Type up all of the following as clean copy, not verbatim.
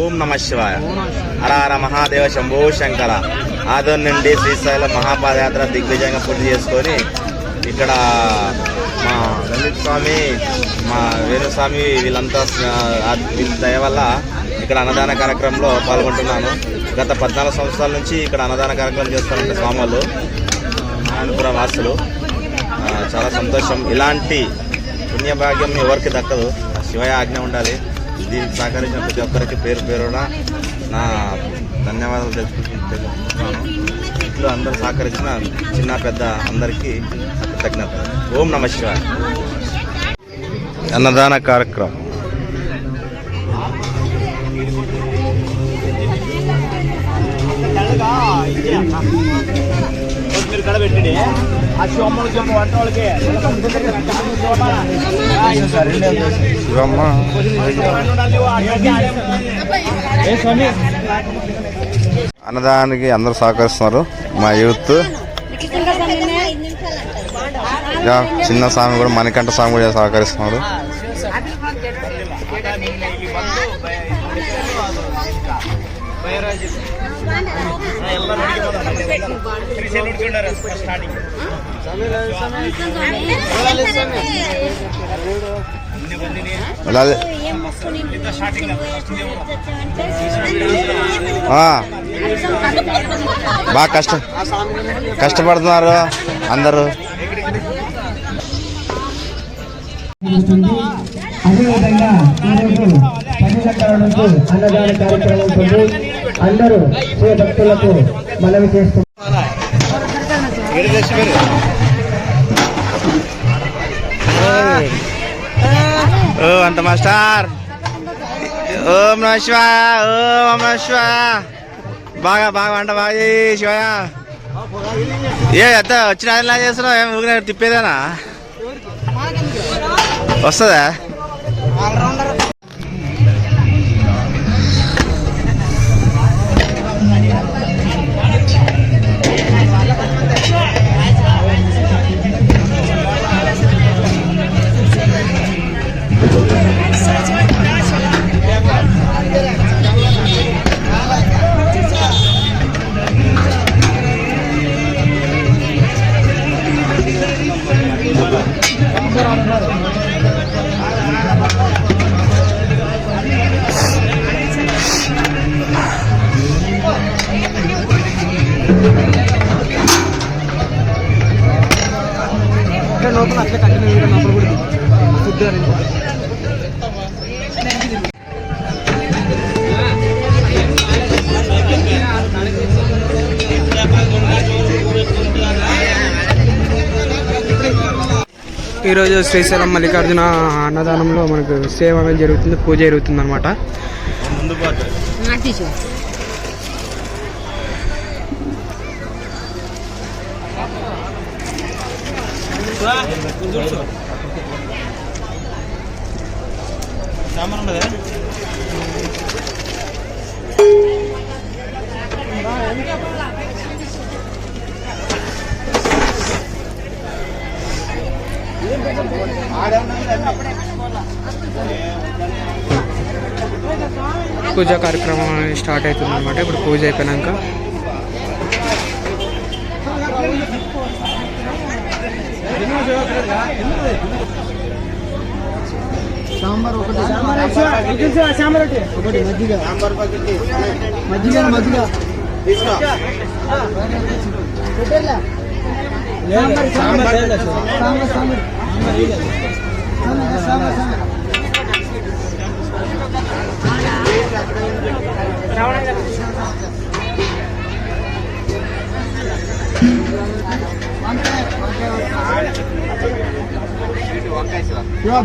ఓం నమ శివాయ. హర హర మహాదేవ శంభో శంకర. ఆదోని నుండి శ్రీశైలం మహాపాదయాత్ర దిగ్విజయంగా పూర్తి చేసుకొని ఇక్కడ మా లలిత్ స్వామి, మా వేణుస్వామి వీళ్ళంతా వీళ్ళ దయ వల్ల ఇక్కడ అన్నదాన కార్యక్రమంలో పాల్గొంటున్నాను. గత 14 సంవత్సరాల నుంచి ఇక్కడ అన్నదాన కార్యక్రమం చేస్తారంటే స్వాములు నారాయణపురం వాసులు. చాలా సంతోషం. ఇలాంటి పుణ్యభాగ్యం ఎవరికి దక్కదు, శివయ ఆజ్ఞ ఉండాలి. దీనికి సహకరించిన ప్రతి ఒక్కరికి పేరు పేరున నా ధన్యవాదాలు తెలుపుతున్నాను. ఇంట్లో అందరూ సహకరించిన చిన్న పెద్ద అందరికీ కృతజ్ఞత. ఓం నమ శివాయ. అన్నదాన కార్యక్రమం మీరు కడబెట్టి ఆ శివమ్మలు చెప్పు వంట వాళ్ళకి అన్నదానానికి అందరూ సహకరిస్తున్నారు. మా యూత్ చిన్న స్వామి కూడా, మణికంఠ స్వామి కూడా సహకరిస్తున్నారు. బాగా కష్టపడుతున్నారు అందరూ. అదేవిధంగా ఈరోజు 10 గంటల నుంచి అన్నదాన కార్యక్రమం ఉంటుంది. అందరూ శివ భక్తులకు మనవి చేస్తున్నారు. అంత మాస్టర్. ఓం నమ శివాయ. ఓం నమ శివాయ. బాగా వంట బాగా శివాయ. ఎంత వచ్చిన అదిలా చేస్తున్నావు? ఏం ఊరికే తిప్పేదేనా? వస్తుందా? ఈరోజు శ్రీశైలం మల్లికార్జున అన్నదానంలో మనకు సేవ అనేది జరుగుతుంది, పూజ జరుగుతుంది అనమాట. పూజా కార్యక్రమం స్టార్ట్ అవుతుంది అనమాట. ఇప్పుడు పూజ అయిపోయినాక సాంబార్ ఒకటి, మజ్జిగ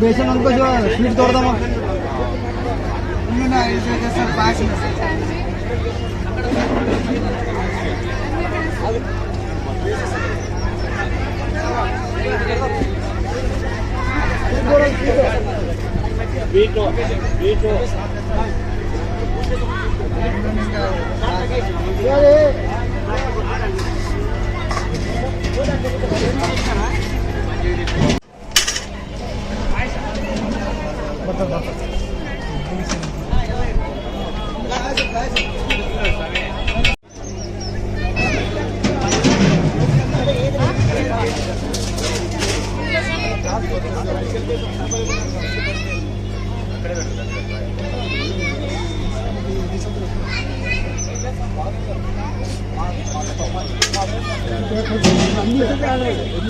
बेसन उनको जो स्वीट तोड़ दो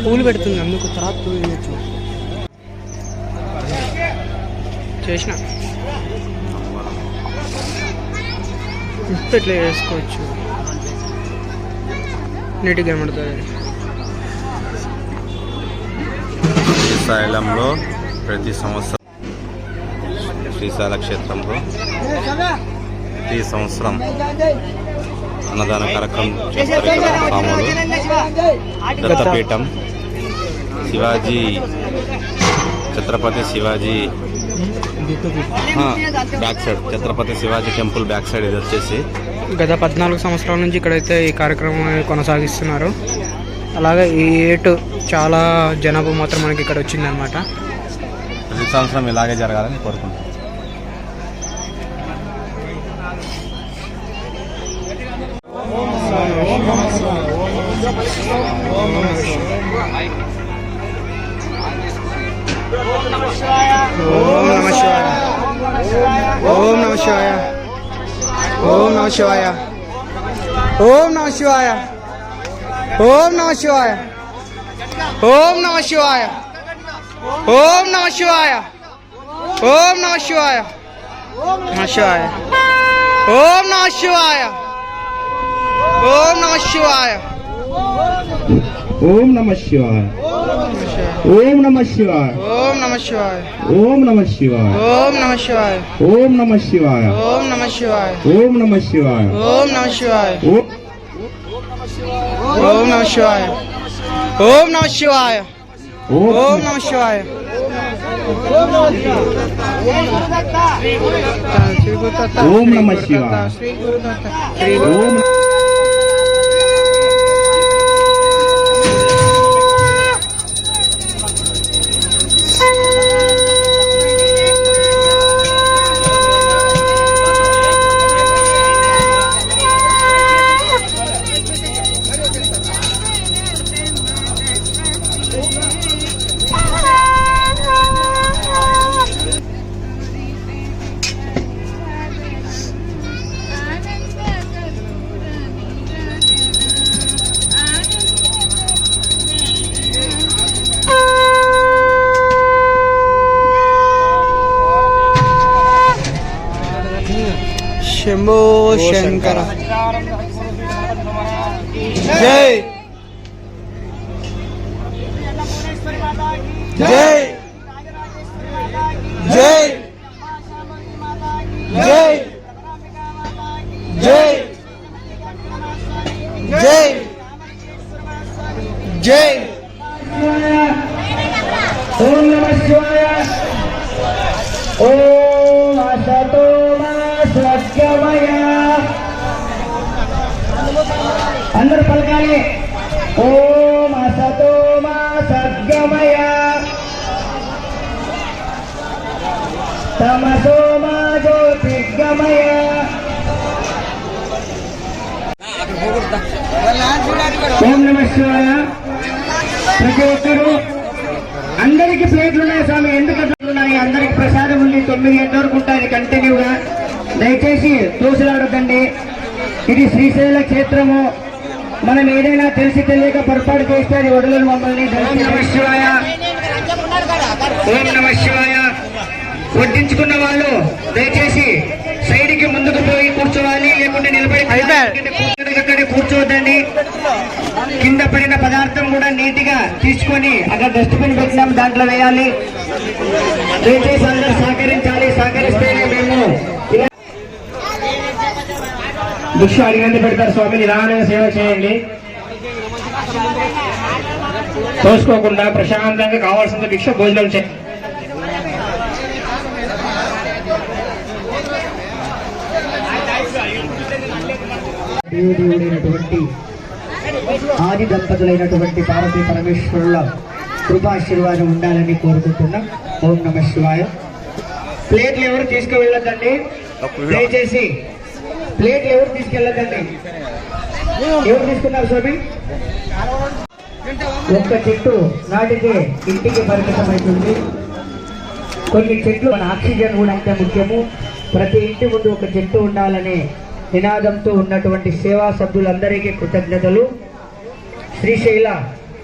పూలు పెడుతుంది అందుకు తర్వాత పూలు తినచ్చు చేసిన ఇట్లా వేసుకోవచ్చు నీట్గా కనబడుతుంది. శ్రీశైలంలో ప్రతి సంవత్సరం శ్రీశైల క్షేత్రంలో ప్రతి సంవత్సరం అన్నదాన కార్యక్రమం చేస్తారు. ఇక్కడ స్వాములు Dattapeetham Shivaji Chhatrapati Shivaji back side Chhatrapati Shivaji temple back side ఇది వచ్చేసి గత 14 సంవత్సరాల నుంచి ఇక్కడైతే ఈ కార్యక్రమం కొనసాగిస్తున్నారు. అలాగే ఈ ఏటు చాలా జనాభా మాత్రం మనకి ఇక్కడ వచ్చిందనమాట. ప్రతి సంవత్సరం ఇలాగే జరగాలని కోరుకుంటున్నాను. ఓం నమ శివాయ. ఓం నమ శివాయ. ఓం నమ శివాయ. ఓం నమ శివాయ. ఓం నమ శివాయ. ఓం నమ శివాయ. ఓం నమ శివాయ. ఓం నమ శివాయ. నమ శివాయ. ఓం నమ శివాయ. ఓం నమ శివాయ. ఓం నమ శివాయ. ఓం నమ శివాయ. ఓం నమ శివాయ. ఓం నమ శివాయ. ఓం నమ శివాయ. ఓం నమ శివాయ. ఓం నమ శివాయ. ఓం నమ శివాయ. ఓం నమ శివాయ. ఓం ఓం నమ శివాయ. ఓం నమ శివాయ. ఓం నమ శివాయ. ఓం నమ శివాయ. ఓం శంభో శంకర. జై జై జై జై జై జై జై. ఓం నమ శివాయ. ఓం అసతో మా సత్యమయ. అందరూ పలకాలి. ఓం అసతో మా సద్గమయ. తమసో మా జ్యోతిర్గమయ. ఓం నమ శివాయ. ప్రతి ఒక్కరూ అందరికి ప్లేట్లు ఉన్నాయి స్వామి. ఎందుకు ఉన్నాయి? అందరికి ప్రసాదం ఉంది. 9 గంటల వరకు ఉంటుంది కంటిన్యూగా. దయచేసి తోసులాడొద్దండి. ఇది శ్రీశైల క్షేత్రము. మనం ఏదైనా తెలిసి తెలియక పొరపాటు చేస్తే అది వదలను మమ్మల్ని. ఓం నమ శివాయ. ఓం నమ శివాయ. వడ్డించుకున్న వాళ్ళు దయచేసి సైడ్ కి ముందుకు పోయి కూర్చోవాలి, లేకుంటే నిలబడి అక్కడే కూర్చోవద్దండి. కింద పడిన పదార్థం కూడా నీట్ గా తీసుకొని అక్కడ డస్ట్బిన్ పెట్టినాం, దాంట్లో వేయాలి. దయచేసి అందరూ సహకరించాలి. సహకరిస్తేనే మేము భిక్ష అడిగినంత పెడతారు స్వామి. నిదానంగా సేవ చేయండి. తోసుకోకుండా ప్రశాంతంగా కావాల్సిన భిక్ష భోజనం చేయండి. దేవుడైనటువంటి ఆది దంపతులైనటువంటి పార్వతీ పరమేశ్వరుల కృపాశీర్వాదం ఉండాలని కోరుకుంటున్నాం. ఓం నమ శివాయ. ప్లేట్లు ఎవరు తీసుకువెళ్ళొద్దండి. దయచేసి ప్లేట్ ఎవరు తీసుకెళ్ళకండి. ఎవరు తీసుకున్నారు స్వామి? ఒక్క చెట్టు నాటితే ఇంటికి పరిమితమవుతుంది. కొన్ని చెట్లు మన ఆక్సిజన్ కూడా అంతే ముఖ్యము. ప్రతి ఇంటి ముందు ఒక చెట్టు ఉండాలనే నినాదంతో ఉన్నటువంటి సేవా సభ్యులందరికీ కృతజ్ఞతలు. శ్రీశైల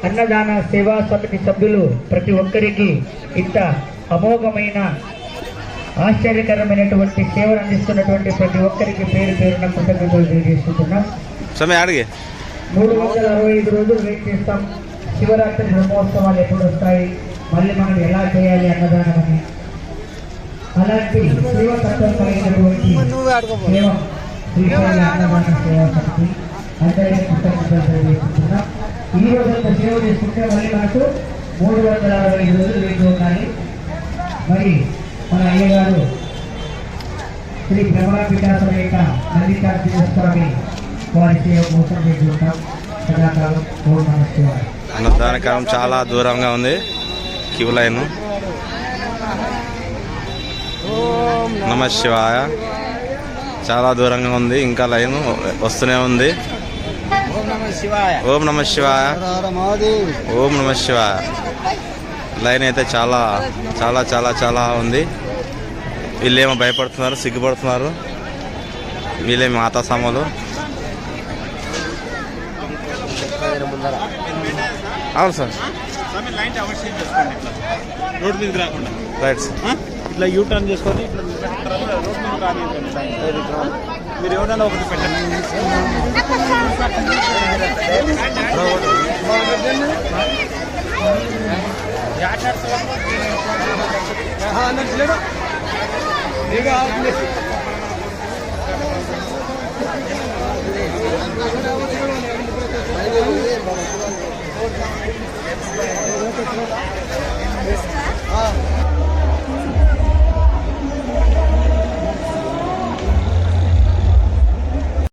అన్నదాన సేవా సమితి సభ్యులు ప్రతి ఒక్కరికి ఇంత అమోఘమైన ఆశ్చర్యకరమైనటువంటి సేవలు అందిస్తున్నటువంటి ప్రతి ఒక్కరికి పేరు పేరున కృతజ్ఞతలు తెలియజేస్తున్నాం. 365 రోజులు వెయిట్ చేస్తాం. శివరాత్రి బ్రహ్మోత్సవాలు ఎప్పుడు వస్తాయి, మళ్ళీ మనం ఎలా చేయాలి అన్నదానం అని. అలాంటి సేవతత్వం కలిగినటువంటి సేవ శ్రీశైల అన్నదాన సేవా సమితి అందరికీ కృతజ్ఞతలు తెలియజేస్తున్నాం. ఈ రోజు సేవ చేసుకుంటే మళ్ళీ మనకు 365 రోజులు వెయిట్ ఉండాలి. మరి మన అయ్యగారు శ్రీ భ్రమరాంబిక సమేత మల్లికార్జున స్వామి వారి సేవ కోసం వేచి ఉంటాం. సదాకాలం ఓం నమః శివాయ. అన్నదానకాలం చాలా దూరంగా ఉంది. Queue line. నమ శివాయ. చాలా దూరంగా ఉంది, ఇంకా లైన్ వస్తూనే ఉంది. ఓం నమ శివాయ. ఓం నమ శివాయ. లైన్ అయితే చాలా చాలా చాలా చాలా ఉంది. వీళ్ళేమో భయపడుతున్నారు, సిగ్గుపడుతున్నారు. వీళ్ళేమో మాతా సామలు. అవును సార్. రోడ్ మీదకి రాకుండా రైట్ సార్. ఇట్లా యూ టర్న్ చేసుకొని ఇట్లా రోడ్ మీద రానివ్వండి. మీరు ఎవరైనా ఒకటి పెట్టండి.